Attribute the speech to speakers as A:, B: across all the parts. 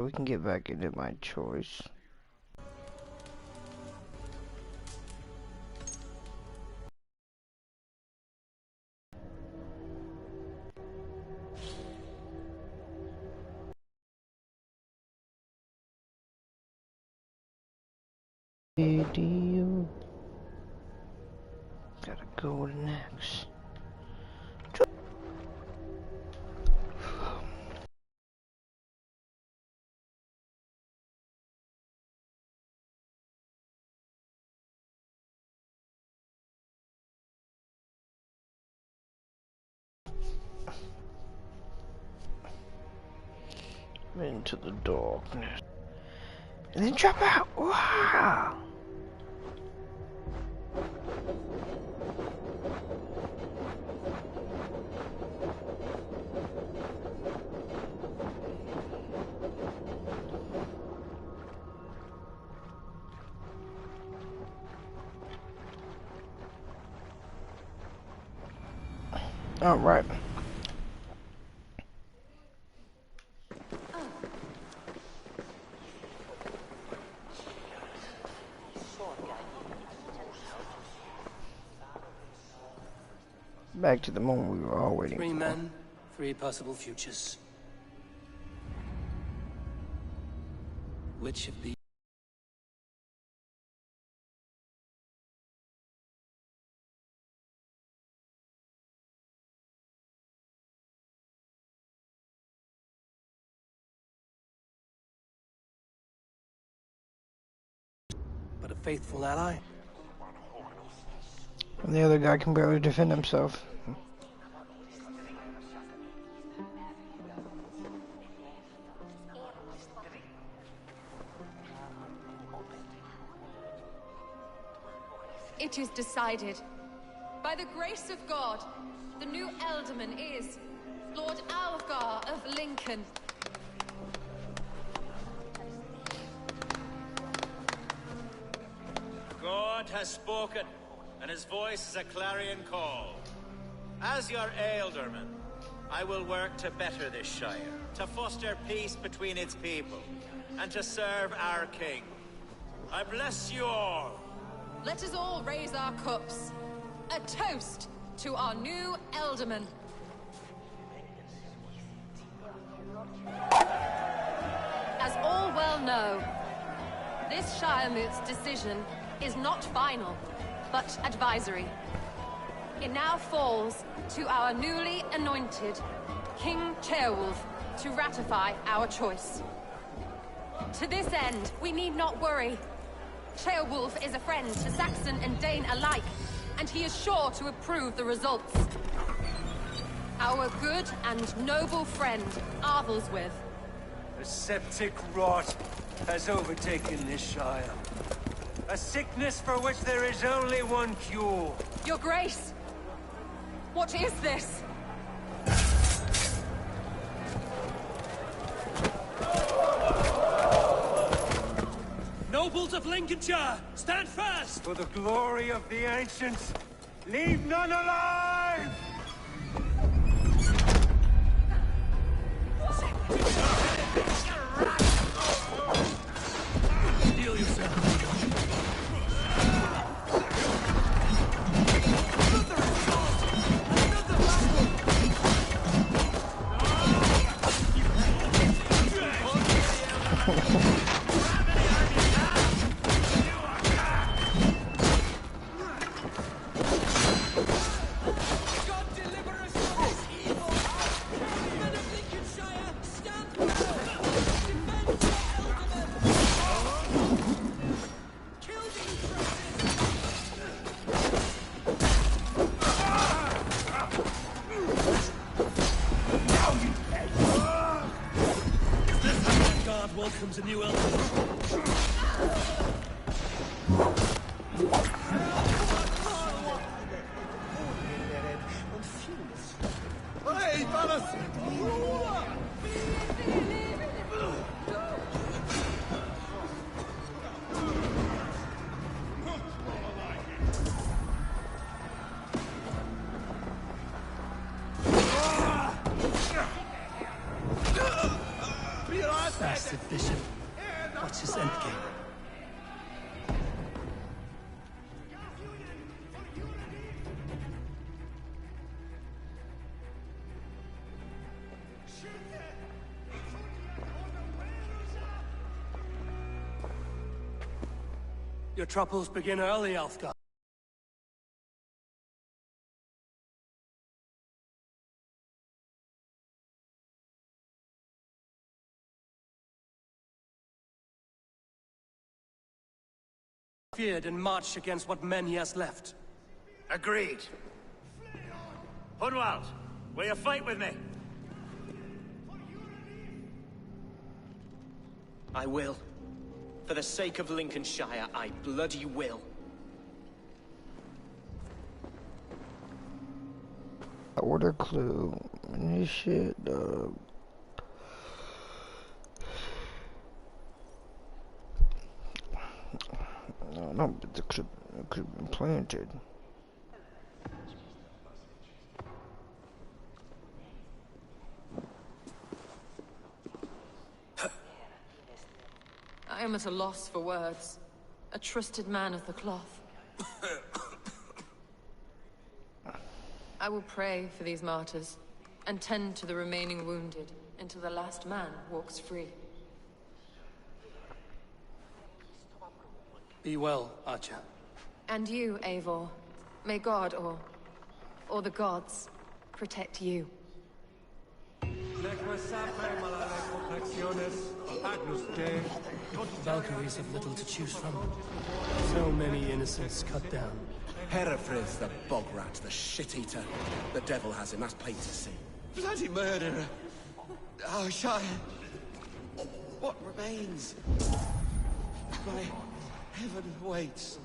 A: We can get back into my choice. Video. Gotta go next. Into the darkness. And then drop out. Wow. All right. Back to the moment we were all waiting for.
B: 3 men, 3 possible futures. Which of these? But a faithful ally?
A: And the other guy can barely defend himself.
C: It is decided. By the grace of God, the new Elderman is Lord Algar of Lincoln.
D: God has spoken, and his voice is a clarion call. As your Ealdorman, I will work to better this Shire, to foster peace between its people, and to serve our king. I bless you all.
C: Let us all raise our cups. A toast to our new Elderman. As all well know, this Shiremoot's decision is not final, but advisory. It now falls to our newly anointed King Ceolwulf to ratify our choice. To this end, we need not worry. Ceolwulf is a friend to Saxon and Dane alike, and he is sure to approve the results. Our good and noble friend, Arthelswith.
E: A septic rot has overtaken this Shire. A sickness for which there is only one cure.
C: Your Grace! What is this?
B: Nobles of Lincolnshire, stand fast!
E: For the glory of the ancients, leave none alive!
B: Steel yourself. Welcomes a new elder.
F: Hey, fellas!
B: Bastard mission? What's his endgame? Your troubles begin early, Alfgar. Feared and marched against what men he has left.
D: Agreed. Hunwald, will you fight with me?
G: I will. For the sake of Lincolnshire, I bloody will.
A: What a clue. This shit, dog. No, but the could have been planted.
C: I am at a loss for words. A trusted man of the cloth. I will pray for these martyrs, and tend to the remaining wounded, until the last man walks free.
B: Be well, Archer.
C: And you, Eivor. May God, or the gods, protect you.
B: Valkyries have little to choose from. So many innocents cut down.
F: Herefrith, the bog rat, the shit-eater. The devil has him, that's plain to see. Bloody murderer! Oh, Shire! What remains? My heaven waits.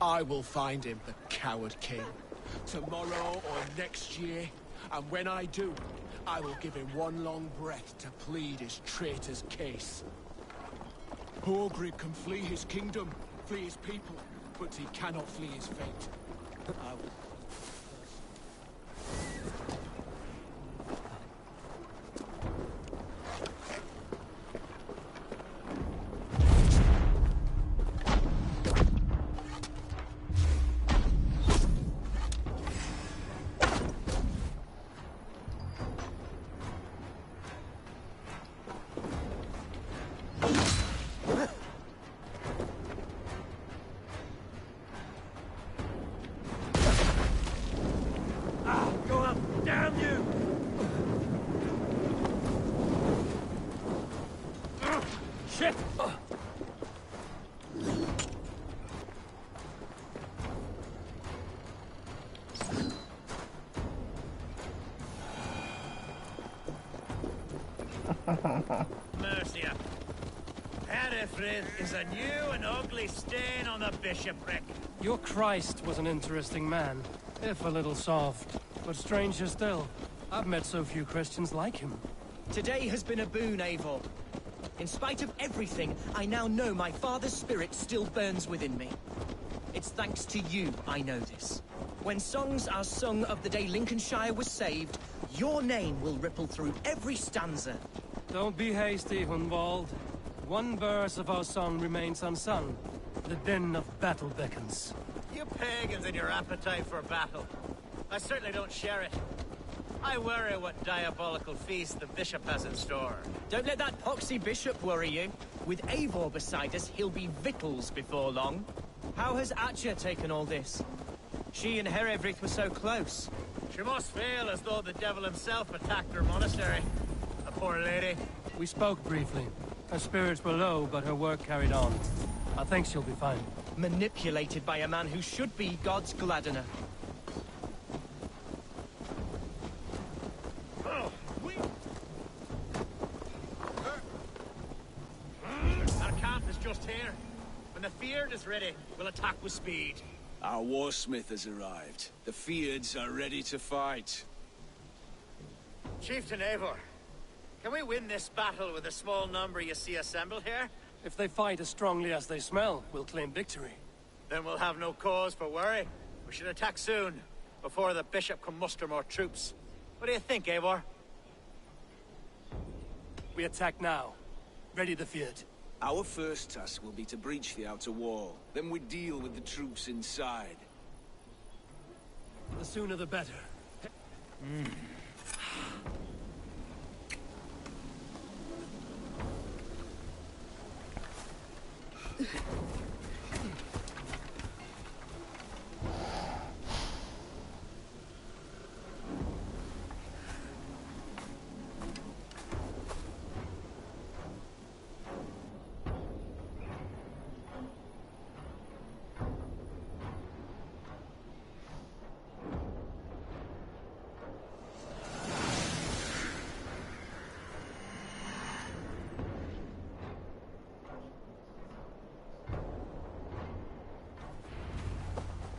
F: I will find him, the coward king. Tomorrow or next year. And when I do, I will give him one long breath to plead his traitor's case. Hogrid can flee his kingdom, flee his people, but he cannot flee his fate. I will...
D: Mercia. Herefrith is a new and ugly stain on the bishopric.
B: Your Christ was an interesting man, if a little soft. But stranger still, I've met so few Christians like him.
G: Today has been a boon, Eivor. In spite of everything, I now know my father's spirit still burns within me. It's thanks to you I know this. When songs are sung of the day Lincolnshire was saved, your name will ripple through every stanza.
B: Don't be hasty, Hunwald. One verse of our song remains unsung. The din of battle beckons.
D: You pagans and your appetite for battle. I certainly don't share it. I worry what diabolical feast the bishop has in store.
G: Don't let that poxy bishop worry you. With Eivor beside us, he'll be victuals before long. How has Atcha taken all this? She and Herefrith were so close.
D: She must feel as though the devil himself attacked her monastery. The poor lady.
B: We spoke briefly. Her spirits were low, but her work carried on. I think she'll be fine.
G: Manipulated by a man who should be God's gladdener.
D: Our camp is just here. When the Feared is ready, we'll attack with speed.
F: Our warsmith has arrived. The Feards are ready to fight.
D: Chieftain Eivor, can we win this battle with the small number you see assembled here?
B: If they fight as strongly as they smell, we'll claim victory.
D: Then we'll have no cause for worry. We should attack soon, before the bishop can muster more troops. What do you think, Eivor?
B: We attack now. Ready the Feared.
F: Our first task will be to breach the outer wall. Then we deal with the troops inside.
B: The sooner the better.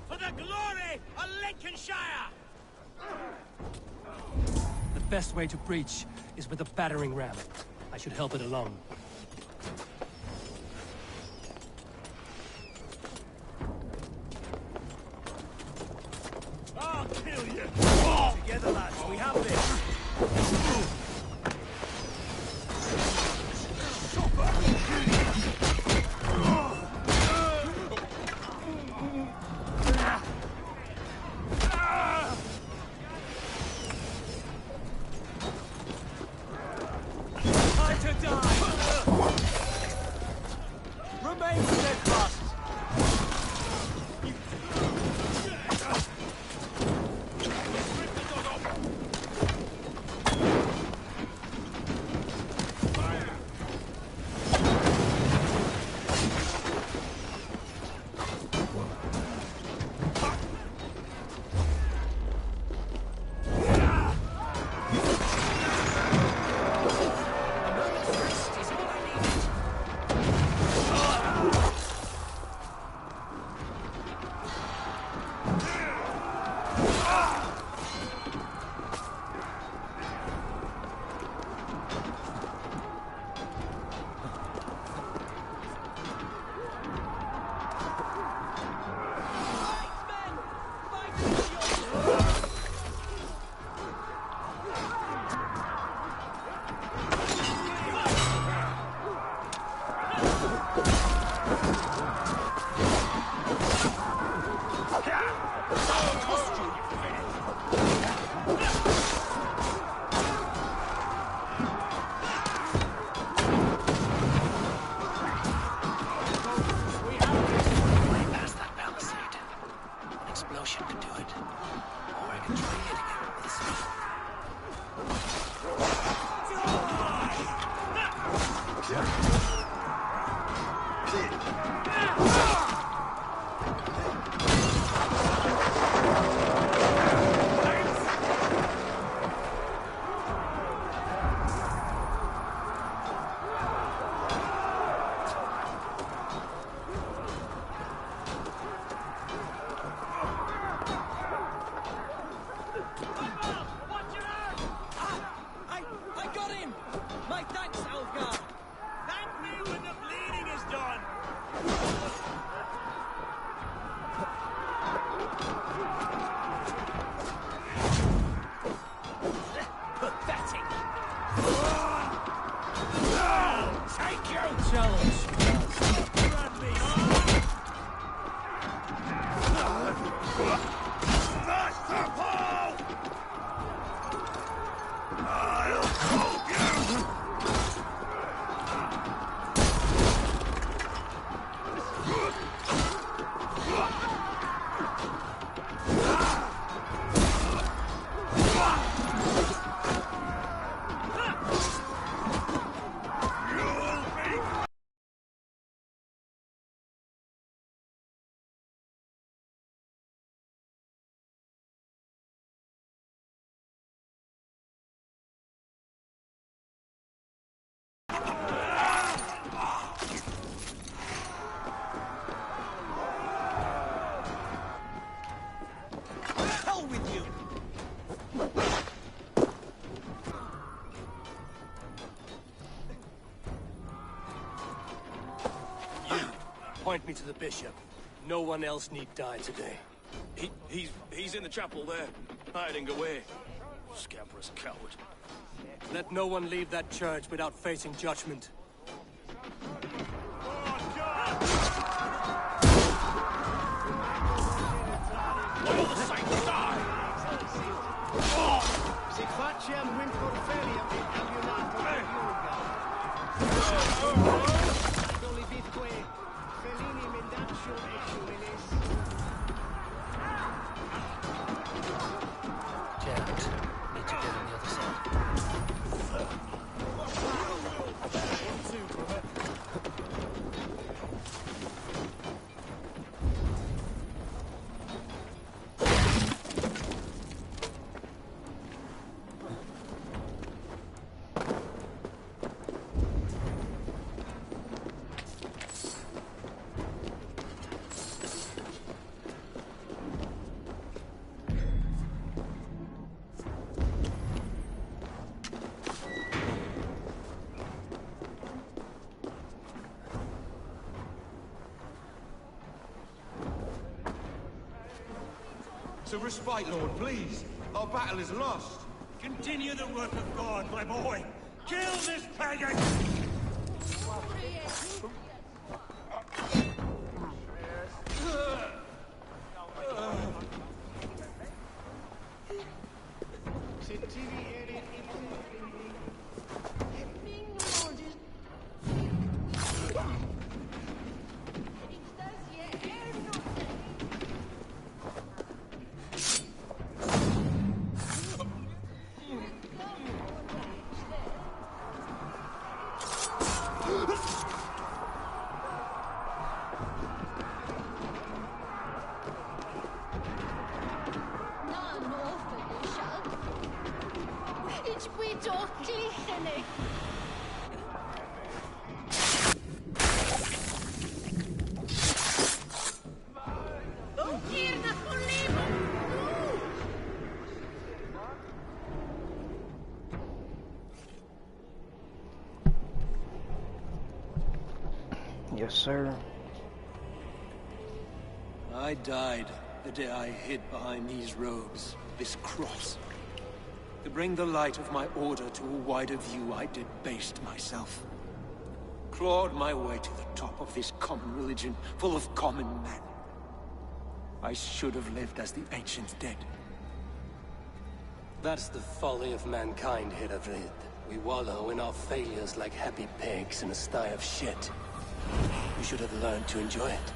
D: For the glory of Lincolnshire!
B: The best way to breach is with a battering ram. I should help it along.
D: I'll kill you! Together, lads, we have this!
G: Time to die! Remain steadfast!
B: challenge.
G: Hell with you!
B: Point me to the bishop. No one else need die today.
H: He's in the chapel there, hiding away. Scamperous coward.
B: Let no one leave that church without facing judgment.
I: Si facciam win portfolio e campionato Doli bitque, Fellini Mendaccio e Jumilis.
A: Jared, need to get on the other side.
J: It's a respite, Lord, please. Our battle is lost.
E: Continue the work of God, my boy. Kill this pagan!
A: Yes, sir.
B: I died the day I hid behind these robes, this cross. To bring the light of my order to a wider view, I debased myself. Clawed my way to the top of this common religion, full of common men. I should have lived as the ancient dead. That's the folly of mankind, Hiravid. We wallow in our failures like happy pigs in a sty of shit. We should have learned to enjoy it.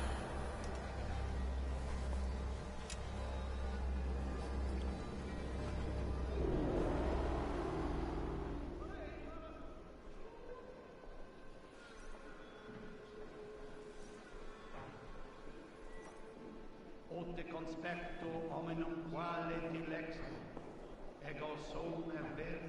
I: Ote conspecto hominum quale dilex, ego sum ver.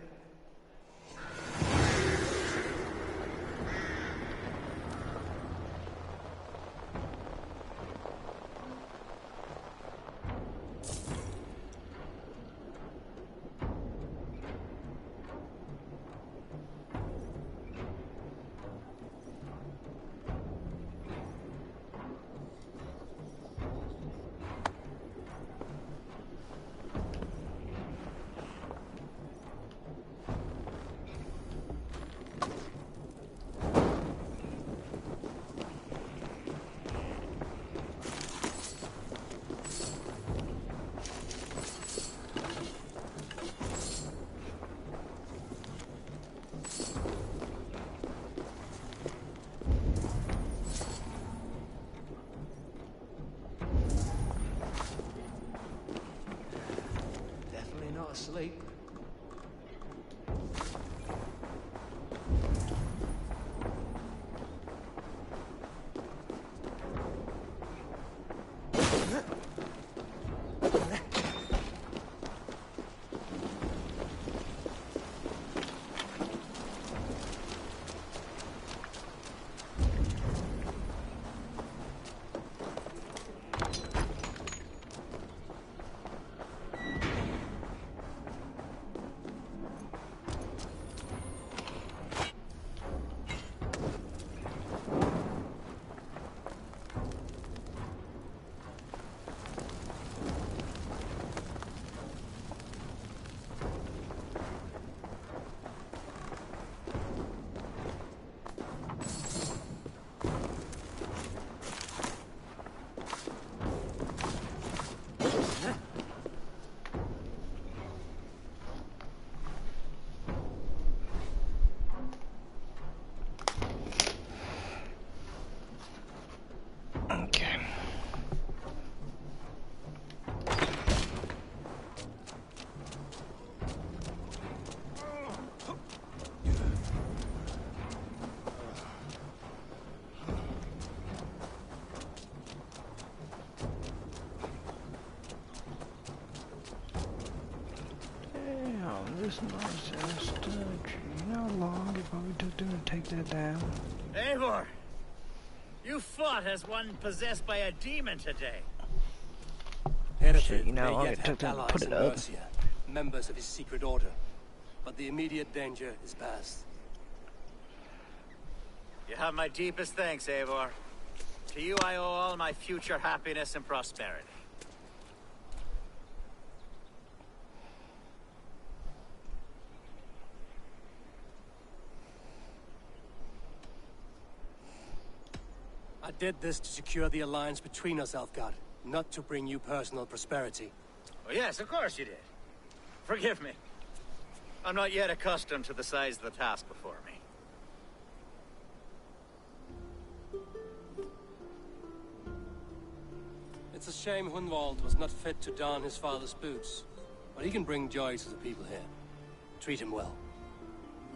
A: this nonsense. You know how long it probably took them to take that down?
D: Eivor! You fought as one possessed by a demon today.
A: Shit, you know how long it took them to put it up?
K: Mercia, members of his secret order. But the immediate danger is past.
D: You have my deepest thanks, Eivor. To you I owe all my future happiness and prosperity.
K: I did this to secure the alliance between us, Alfgard, not to bring you personal prosperity.
D: Oh yes, of course you did. Forgive me. I'm not yet accustomed to the size of the task before me.
K: It's a shame Hunwald was not fit to don his father's boots, but he can bring joy to the people here. Treat him well.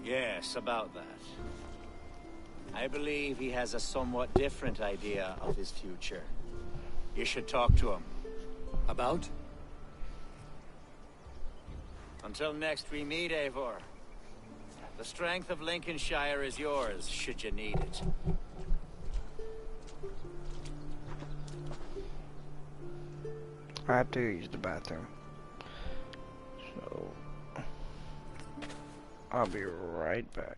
D: Yes, about that. I believe he has a somewhat different idea of his future. You should talk to him.
K: About?
D: Until next we meet, Eivor. The strength of Lincolnshire is yours, should you need it.
A: I have to use the bathroom. So, I'll be right back.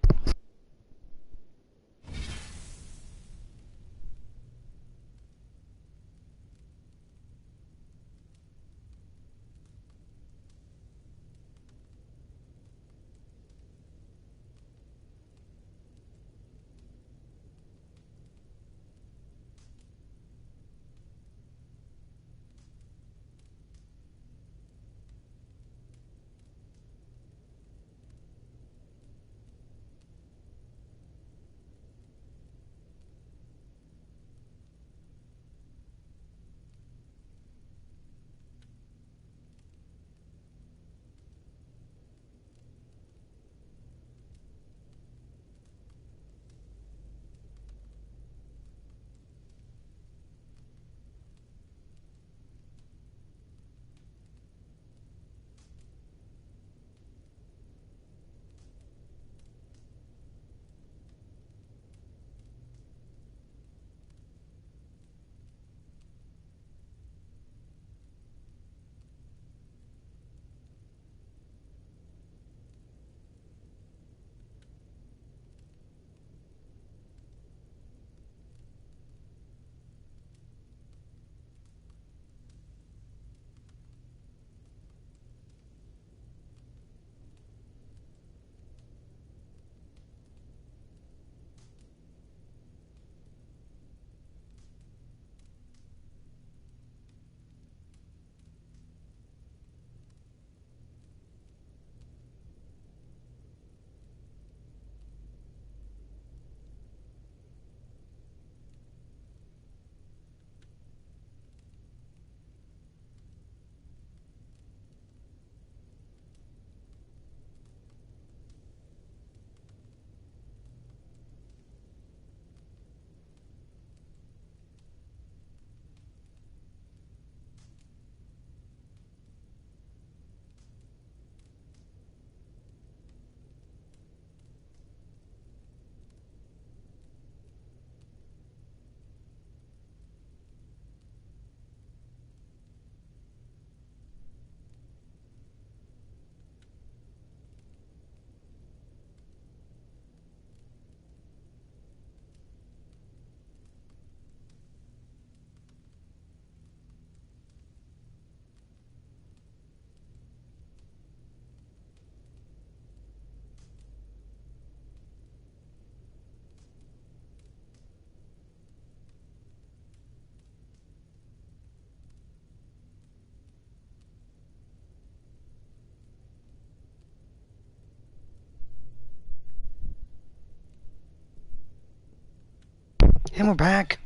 A: And we're back.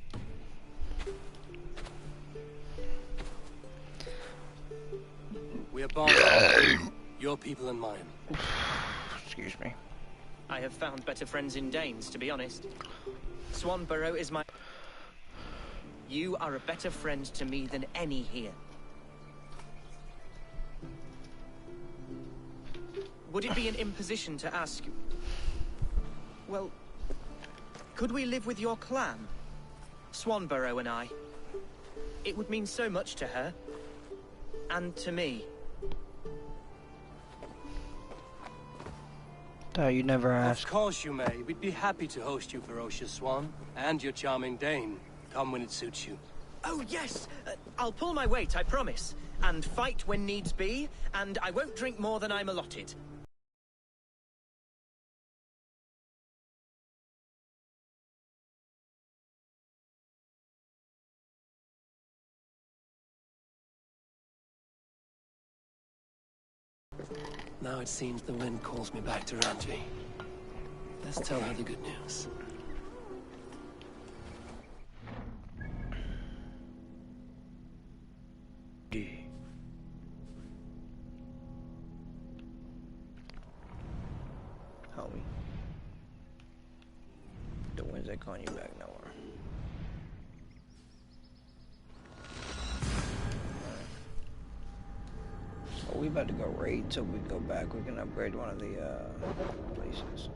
K: We are bound. Your people and mine.
A: Excuse me.
G: I have found better friends in Danes, to be honest. Swanborough is my... You are a better friend to me than any here. would it be an imposition to ask... Well, could we live with your clan? Swanborough and I. It would mean so much to her. And to me.
A: You never asked.
K: Of course you may. We'd be happy to host you, ferocious swan. And your charming dame. Come when it suits you.
G: Oh, yes! I'll pull my weight, I promise. And fight when needs be. And I won't drink more than I'm allotted.
K: Now it seems the wind calls me back to Ranji. Let's tell her the good news.
A: Homie. The winds ain't calling you back nowhere. Oh, we about to go raid till we go back. We can upgrade one of the places.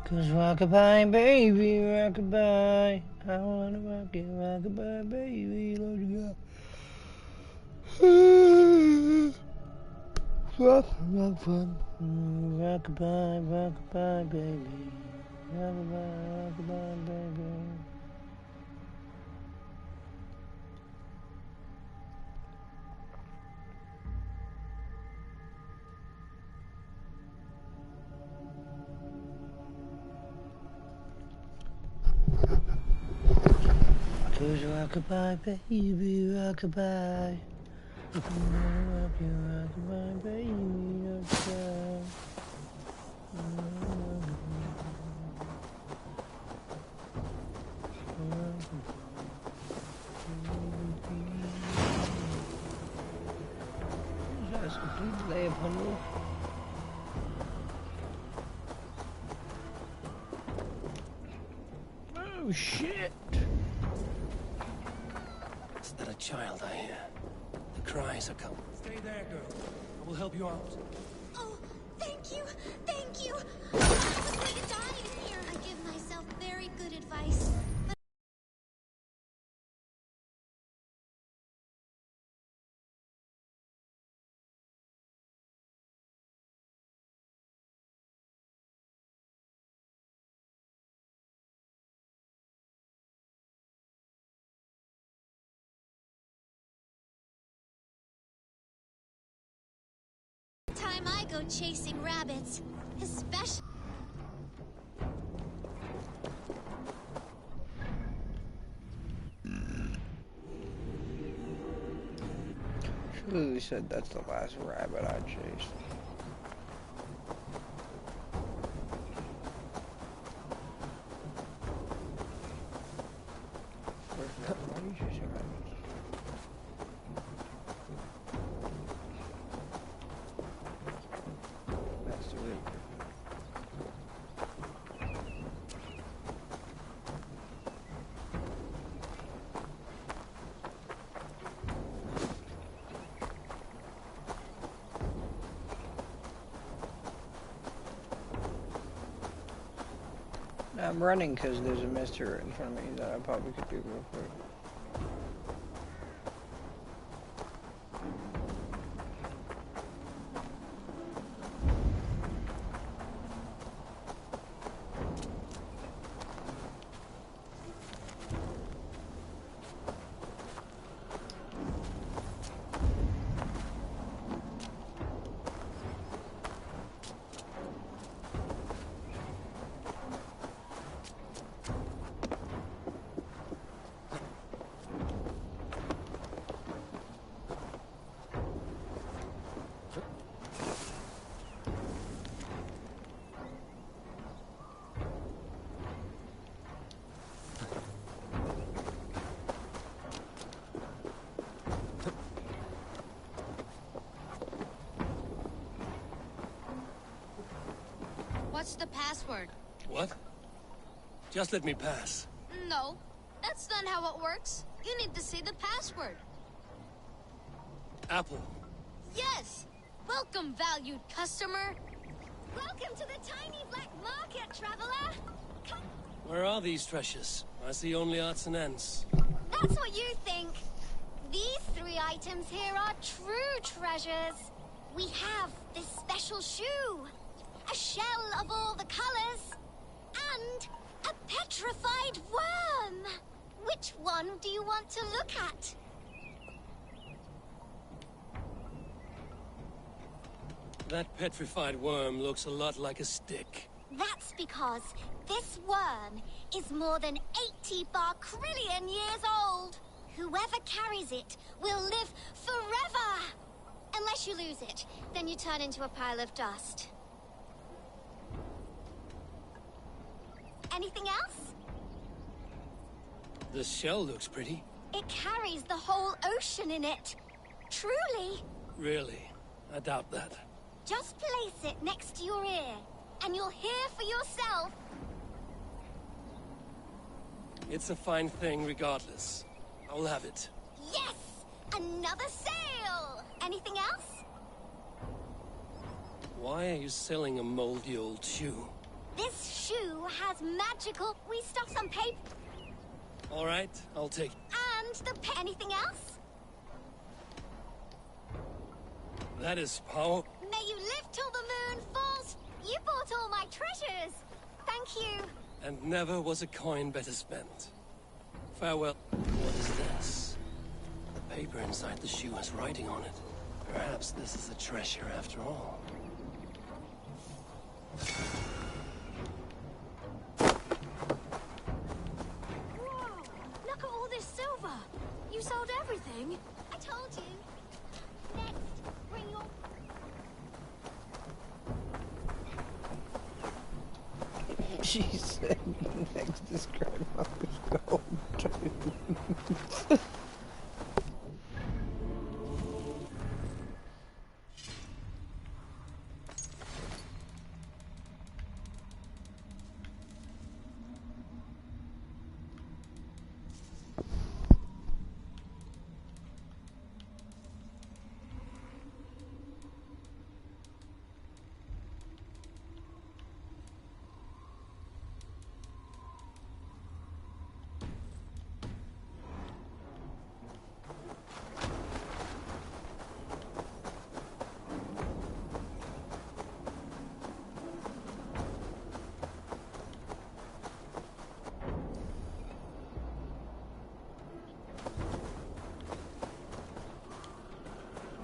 A: Cause rockabye, baby, rockabye. I wanna rock it, rockabye, baby, let's go. Rock, rock, rock, rockabye, rockabye, baby. Rockabye, rockabye, baby. Cause rockabye, baby, rockabye. Rockabye, baby, rockabye. That's a complete delay upon you. Oh shit!
K: Is that a child I hear? The cries are coming.
H: Stay there, girl. I will help you out.
L: Oh, thank you! Thank you! I was going to die in here. I give myself very good advice. But time I go chasing rabbits, especially...
A: She literally said that's the last rabbit I chased. Why are you chasing rabbits? That's the real. I'm running because there's a mister in front of me that I probably could do real quick.
L: What's the password?
K: What? Just let me pass.
L: No, that's not how it works. You need to say the password.
K: Apple.
L: Yes! Welcome, valued customer. Welcome to the tiny black market, traveler. Come.
K: Where are these treasures? I see only odds and ends.
L: That's what you think. These 3 items here are true treasures. We have this special shoe, a shell of all the colors, and a petrified worm. Which one do you want to look at?
K: That petrified worm looks a lot like a stick.
L: That's because this worm is more than 80 barquillion years old. Whoever carries it will live forever. Unless you lose it, then you turn into a pile of dust. Anything else?
K: The shell looks pretty.
L: It carries the whole ocean in it. Truly.
K: Really? I doubt that.
L: Just place it next to your ear, and you'll hear for yourself.
K: It's a fine thing regardless. I will have it.
L: Yes! Another sale! Anything else?
K: Why are you selling a moldy old shoe?
L: This shoe has magical... We stuck some paper...
K: All right, I'll take...
L: And the anything else?
K: That is power...
L: May you live till the moon falls. You bought all my treasures. Thank you.
K: And never was a coin better spent. Farewell. What is this? The paper inside the shoe has writing on it. Perhaps this is a treasure after all.
L: Whoa! Look at all this silver. You sold everything. I told you. Next, bring your...
A: She said next is grandmother's gold too.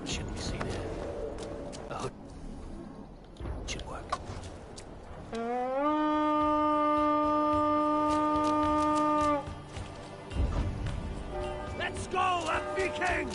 K: Shouldn't be seen here. A hood should work.
E: Let's go, that Viking!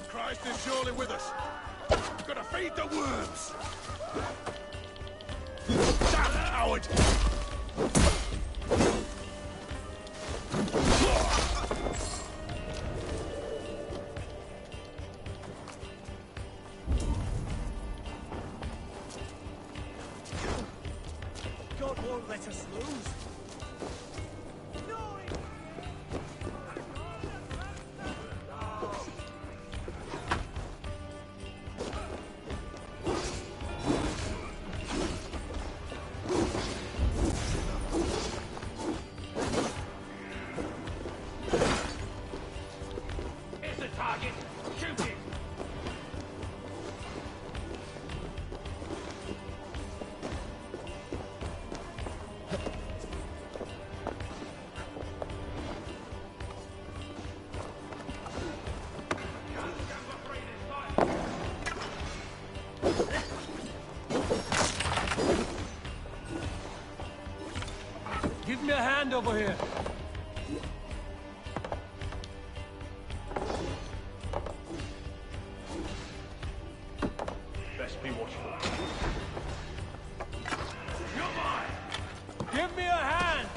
J: Christ is surely with us. Gotta feed the worms. Damn coward!
E: God won't let us lose. me a hand over here.
J: Best be watchful.
E: Give me a hand!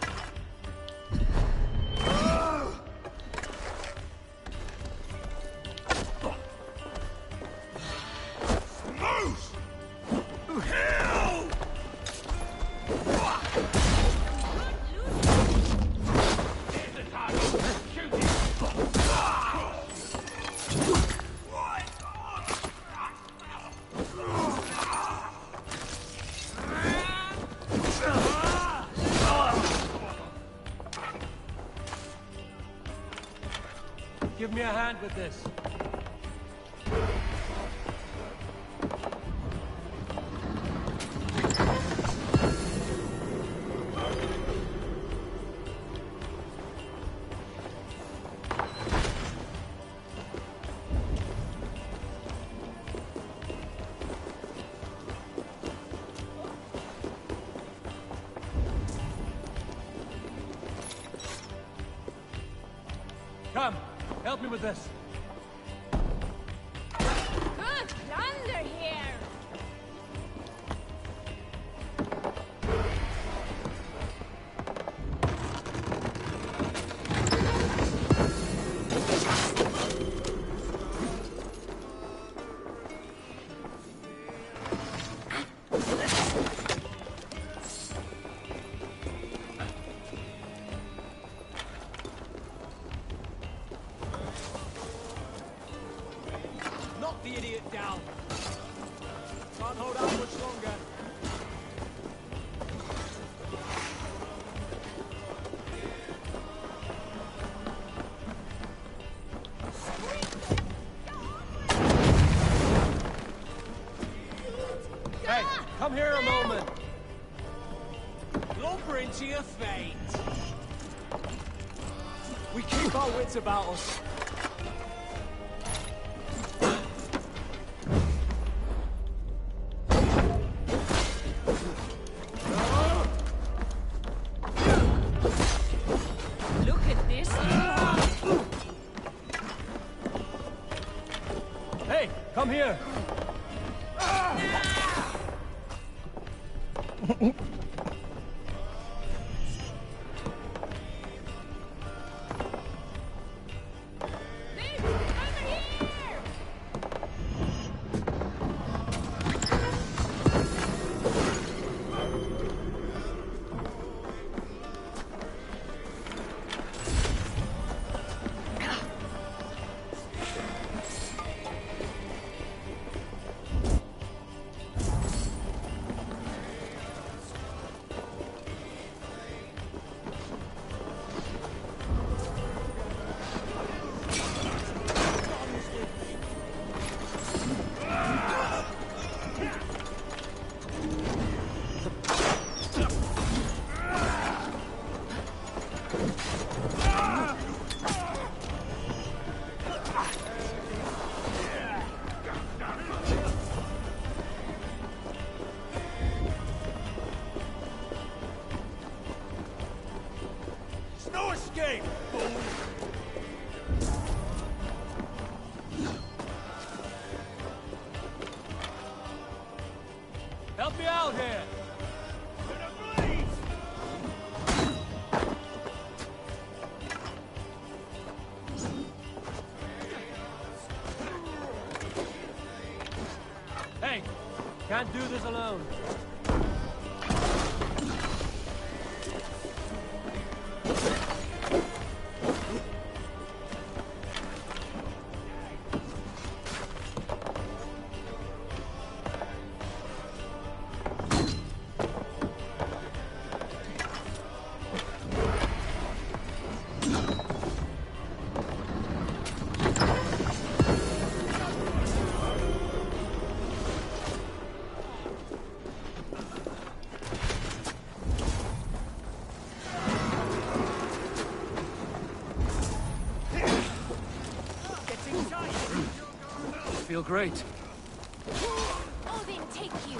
E: Give me a hand with this. Come, help me with this.
M: Good thunder here!
G: Knock the idiot down. Can't hold out much longer.
E: Hey, come here a moment.
G: Lumber into your fate. We keep our wits about us.
M: Look at this.
E: Hey, come here.
J: No escape, fool!
E: Help me out here. Hey, can't do this alone. Feel great.
M: Odin, take you.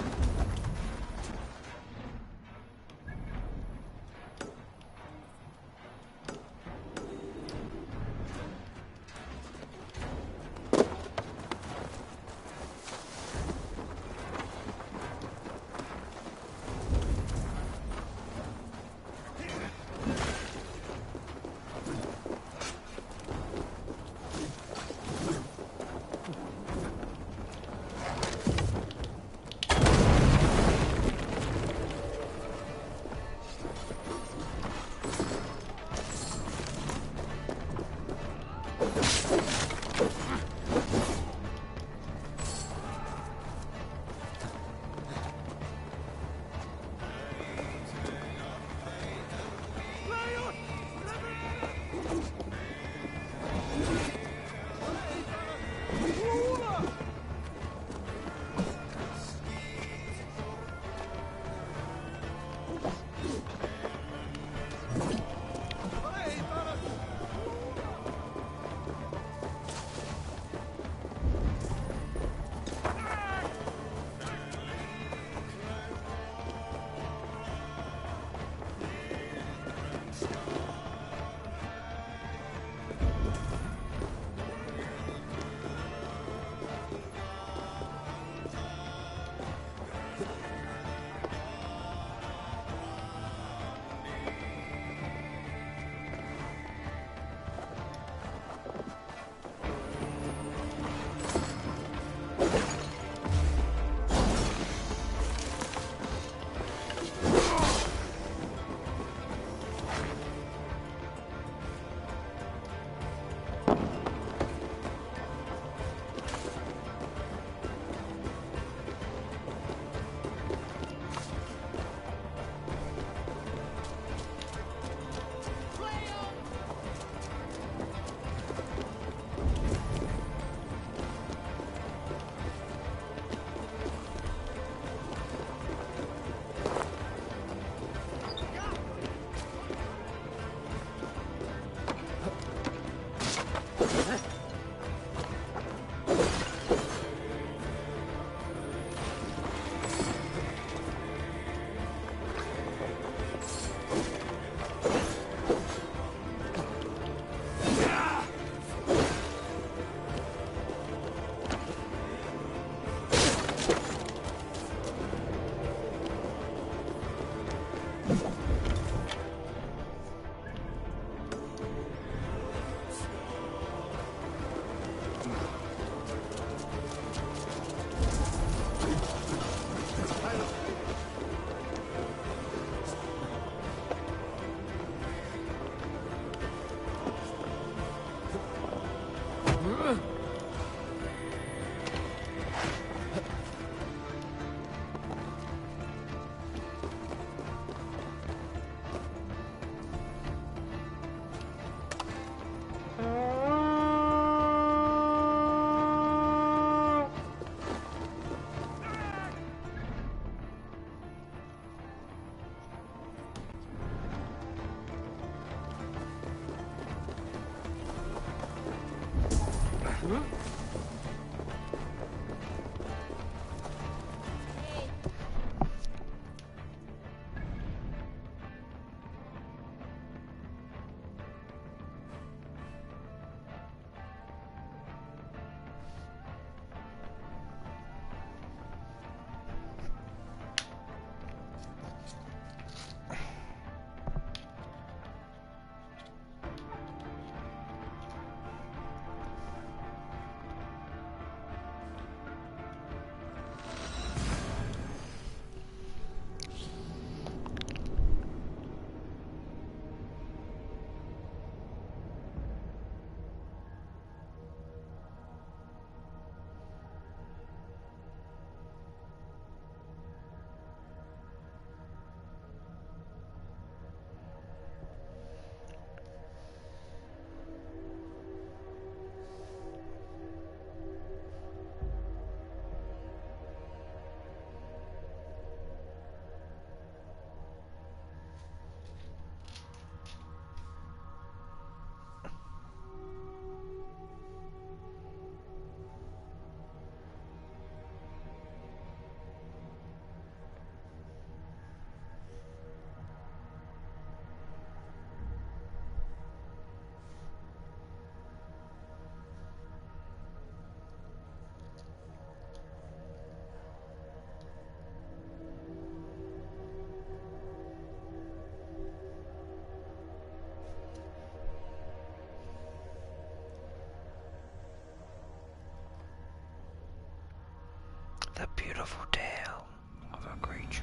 A: The beautiful tale of a creature.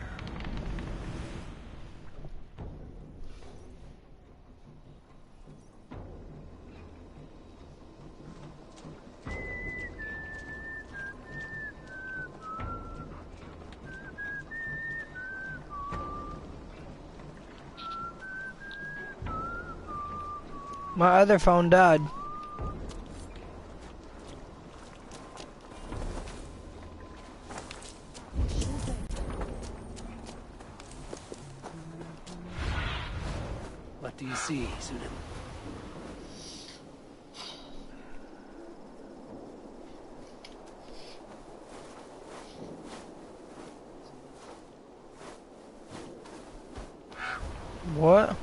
A: My other phone died.
K: What do you see, Sunan?
A: What?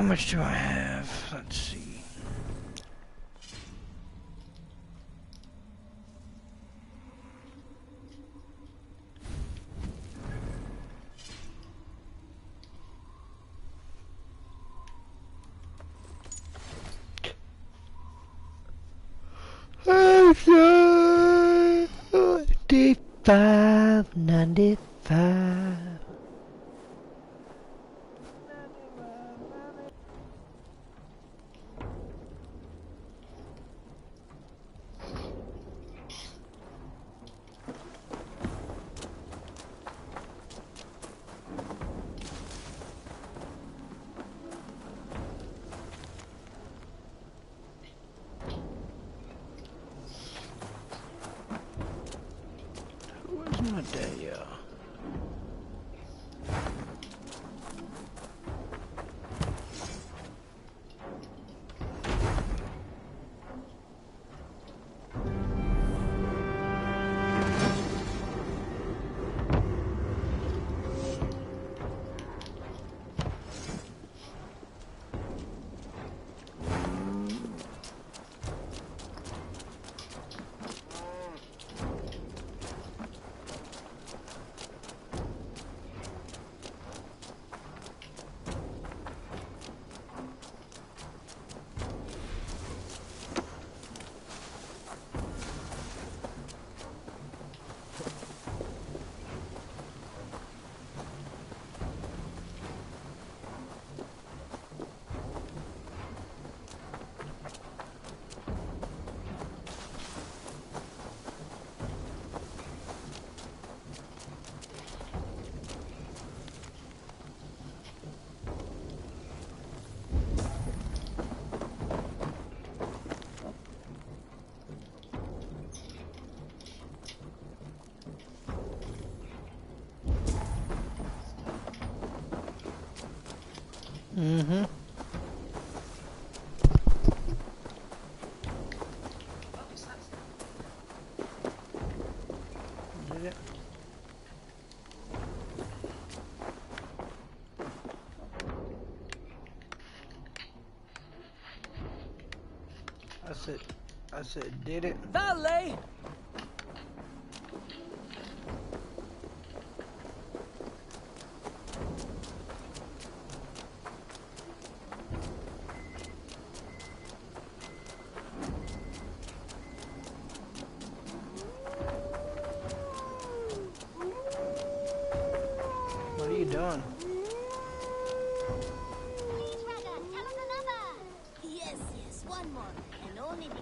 A: How much do I have? Let's see. Okay. 95. Where's my day, y'all? Mm-hmm. Did it? I said, did it?
G: Valet!
A: What are you doing?
L: Please, Raga, tell us another. Yes, yes, one more. And only because...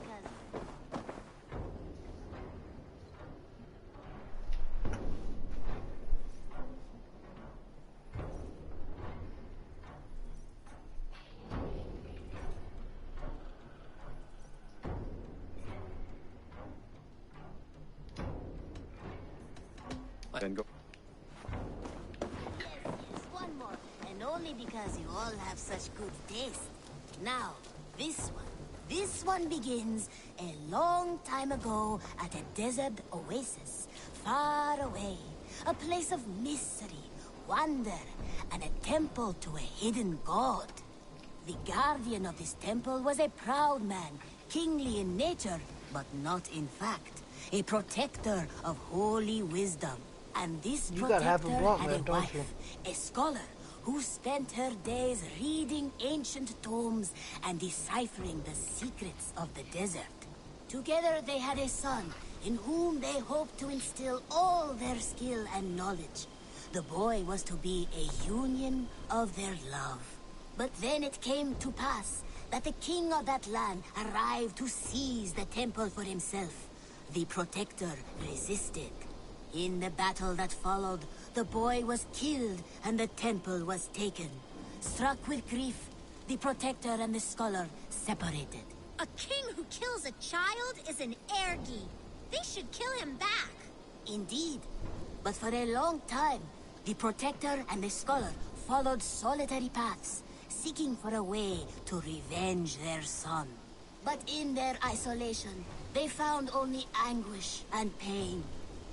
N: Then go.
L: Yes, yes, one more. And only because you all have such good taste. Now, this one begins a long time ago at a desert oasis, far away. A place of mystery, wonder, and a temple to a hidden god. The guardian of this temple was a proud man, kingly in nature, but not in fact. A protector of holy wisdom. And this
A: You got half a
L: protector
A: block
L: had
A: left,
L: a
A: don't
L: wife,
A: you?
L: a scholar, who spent her days reading ancient tomes and deciphering the secrets of the desert. Together they had a son, in whom they hoped to instill all their skill and knowledge. The boy was to be a union of their love. But then it came to pass that the king of that land arrived to seize the temple for himself. The protector resisted. In the battle that followed, the boy was killed and the temple was taken. Struck with grief, the protector and the scholar separated.
O: A king who kills a child is an ergi. They should kill him back.
L: Indeed. But for a long time, the protector and the scholar followed solitary paths, seeking for a way to revenge their son. But in their isolation, they found only anguish and pain.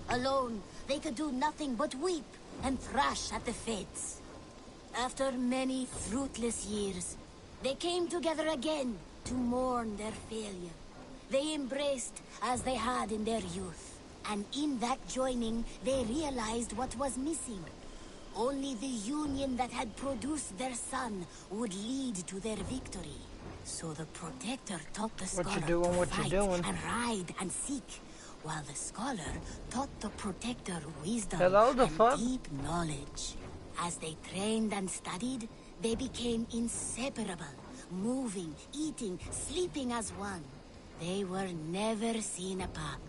L: Alone, they could do nothing but weep and thrash at the fates. After many fruitless years, they came together again to mourn their failure. They embraced as they had in their youth. And in that joining, they realized what was missing. Only the union that had produced their son would lead to their victory. So the protector taught the scholar to fight and ride and seek, while the scholar taught the protector wisdom and deep knowledge. As they trained and studied, they became inseparable, moving, eating, sleeping as one. They were never seen apart.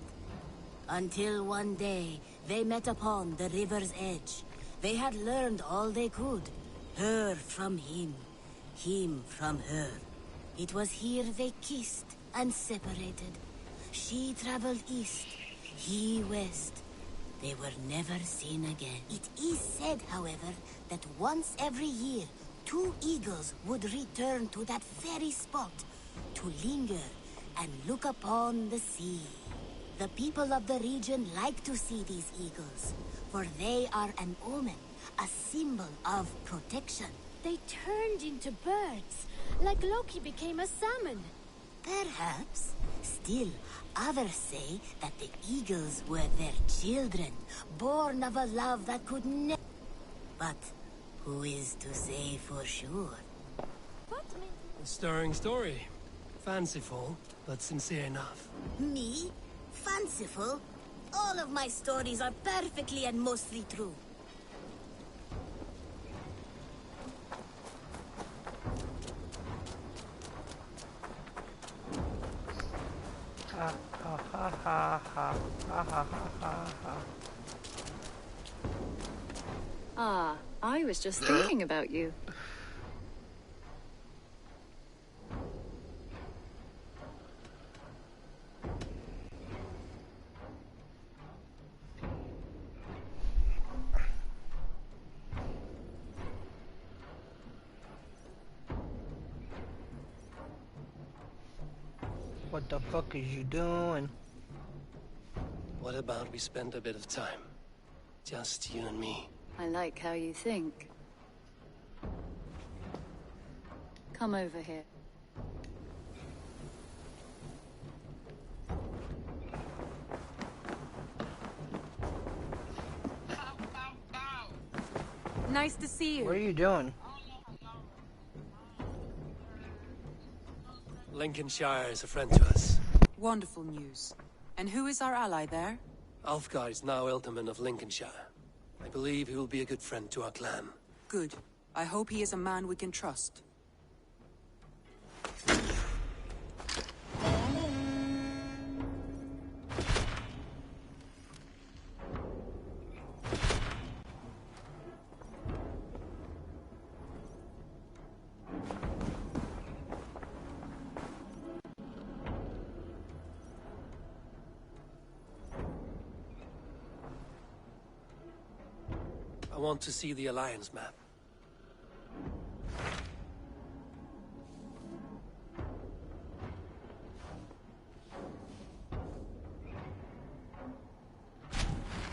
L: Until one day, they met upon the river's edge. They had learned all they could. Her from him from her. It was here they kissed and separated. She traveled east, he west. They were never seen again. It is said, however, that once every year, 2 eagles would return to that very spot to linger and look upon the sea. The people of the region like to see these eagles, for they are an omen, a symbol of protection.
M: They turned into birds, like Loki became a salmon.
L: Perhaps. Still, others say that the eagles were their children, born of a love that could never... But who is to say for sure?
K: A stirring story. Fanciful, but sincere enough.
L: Me? Fanciful? All of my stories are perfectly and mostly true.
P: Ah, I was just thinking about you.
A: What the fuck is you doing?
K: What about we spend a bit of time? Just you and me.
P: I like how you think. Come over here.
N: Nice to see you.
A: What are you doing?
K: Lincolnshire is a friend to us.
N: Wonderful news. And who is our ally there?
K: Alfgar is now Ealdorman of Lincolnshire. I believe he will be a good friend to our clan.
N: Good. I hope he is a man we can trust.
K: I want to see the Alliance map.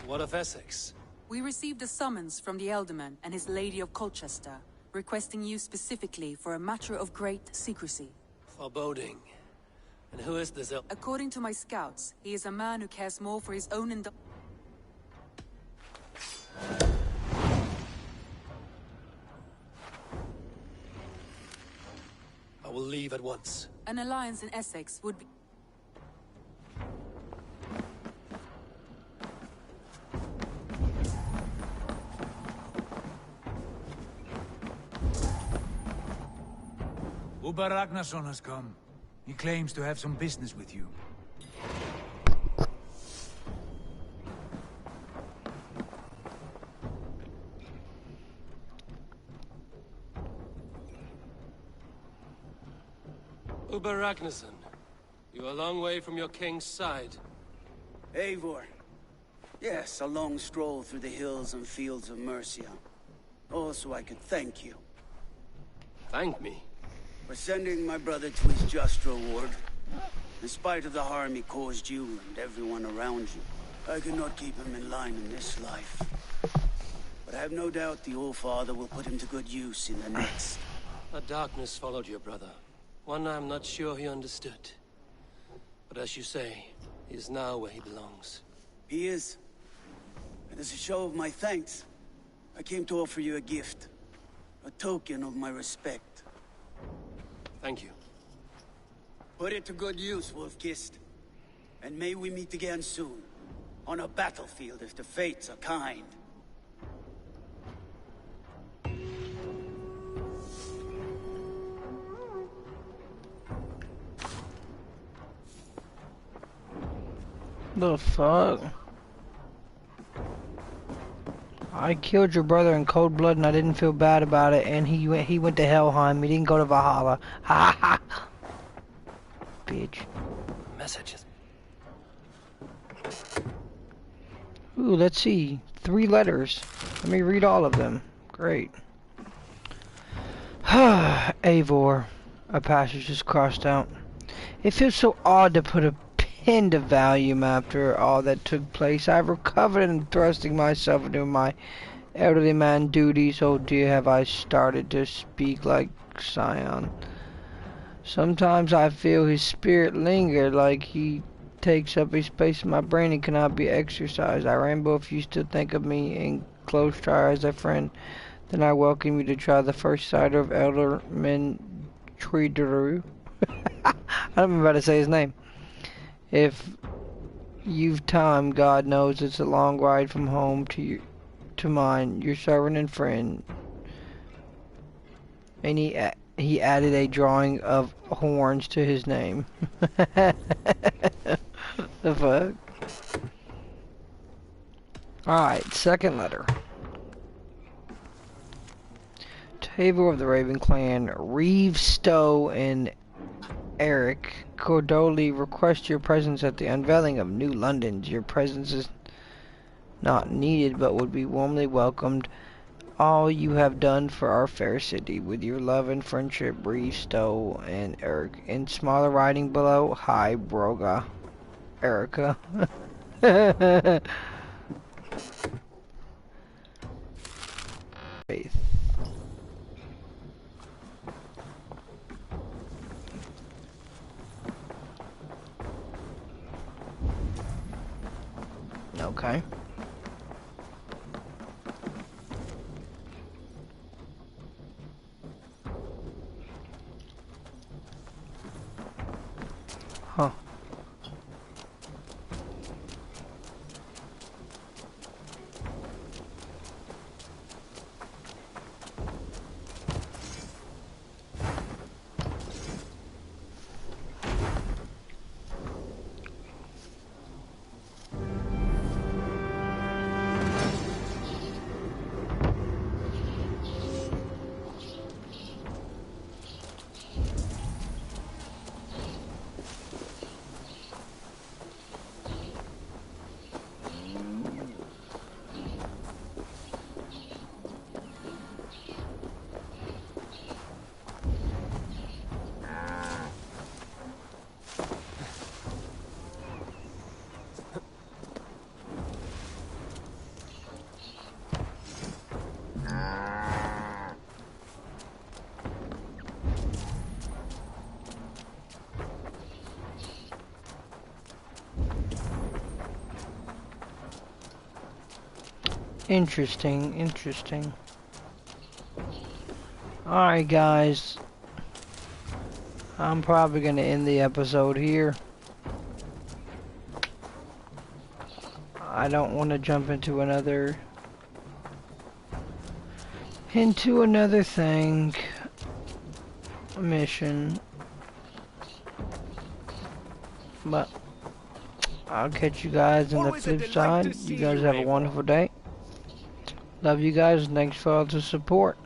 K: What of Essex?
N: We received a summons from the Ealdorman and his Lady of Colchester, requesting you specifically for a matter of great secrecy.
K: Foreboding. And who is this
N: According to my scouts, he is a man who cares more for his own
K: I will leave at once.
N: An alliance in Essex would be...
Q: Uber Ragnarsson has come. He claims to have some business with you.
K: Uber Ragnarsson, you're a long way from your king's side.
R: Eivor. Yes, a long stroll through the hills and fields of Mercia. Also, I could thank you.
K: Thank me?
R: For sending my brother to his just reward. In spite of the harm he caused you and everyone around you, I could not keep him in line in this life. But I have no doubt the Old Father will put him to good use in the next.
K: A darkness followed your brother. One I'm not sure he understood. But as you say, he is now where he belongs.
R: He is. And as a show of my thanks, I came to offer you a gift. A token of my respect.
K: Thank you.
R: Put it to good use, Wolf-Kissed. And may we meet again soon. On a battlefield if the fates are kind.
A: The fuck? I killed your brother in cold blood and I didn't feel bad about it, and he went to Helheim. He didn't go to Valhalla. Ha ha! Bitch.
K: Messages.
A: Ooh, let's see. 3 letters. Let me read all of them. Great. Eivor. A passage is crossed out. It feels so odd to put a pin to volume after all that took place. I've recovered and thrusting myself into my elderly man duties. Oh dear, have I started to speak like Sion. Sometimes I feel his spirit linger, like he takes up a space in my brain and cannot be exercised. I Rainbow, if you still think of me in close trial as a friend, then I welcome you to try the first cider of Ealdorman Treederu. I don't remember how to say his name. If you've time, God knows it's a long ride from home to mine, your servant and friend. And he added a drawing of horns to his name. The fuck? Alright, second letter. Table of the Raven Clan, Reeve, Stowe, and Eric Cordoli request your presence at the unveiling of New London's. Your presence is not needed, but would be warmly welcomed. all you have done for our fair city. With your love and friendship, Bree, Stowe, and Eric. In smaller writing below, hi, Broga. Erica. Faith. Okay. Huh. Interesting, interesting. Alright guys, I'm probably gonna end the episode here. I don't want to jump into another thing, mission, but I'll catch you guys on the flip side. You guys have a wonderful day. Love you guys, and thanks for all the support.